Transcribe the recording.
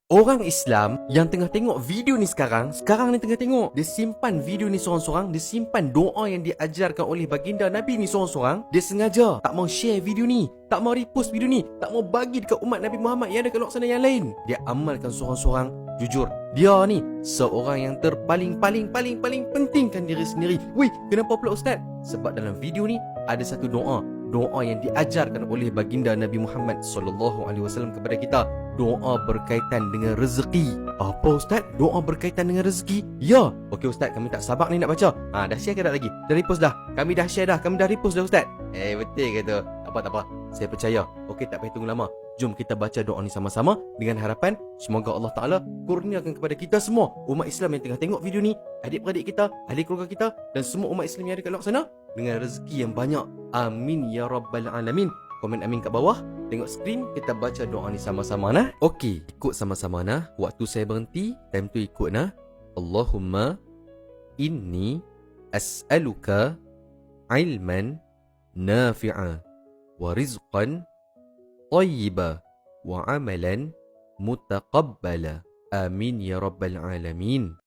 Orang Islam yang tengah tengok video ni sekarang ni tengah tengok, dia simpan video ni sorang-sorang, dia simpan doa yang diajarkan oleh baginda Nabi ni sorang-sorang. Dia sengaja tak mau share video ni, tak mau repost video ni, tak mau bagi dekat umat Nabi Muhammad yang ada kat luar sana yang lain. Dia amalkan sorang-sorang. Jujur, dia ni seorang yang paling pentingkan diri sendiri. Weh, kenapa pula Ustaz? Sebab dalam video ni ada satu doa yang diajarkan oleh baginda Nabi Muhammad sallallahu alaihi wasallam kepada kita. Doa berkaitan dengan rezeki. Apa Ustaz? Doa berkaitan dengan rezeki? Ya. Okey Ustaz, kami tak sabar ni nak baca. Dah share ke tak lagi? Dah repost dah. Kami dah share dah. Kami dah repost dah Ustaz. Betul ke tu? Tak apa. Saya percaya. Okey, tak payah tunggu lama. Jom kita baca doa ni sama-sama dengan harapan semoga Allah Ta'ala kurniakan kepada kita semua, umat Islam yang tengah tengok video ni, adik-beradik kita, ahli keluarga kita dan semua umat Islam yang ada kat luar sana dengan rezeki yang banyak. Amin ya rabbal alamin. Komen amin kat bawah. Tengok skrin, kita baca doa ni sama-sama nah. Okey, ikut sama-sama nah. Waktu saya berhenti, time tu ikut nah. Allahumma inni as'aluka ilman nafi'a wa rizqan tayyiba wa amalan mutaqabbala. Amin ya rabbal alamin.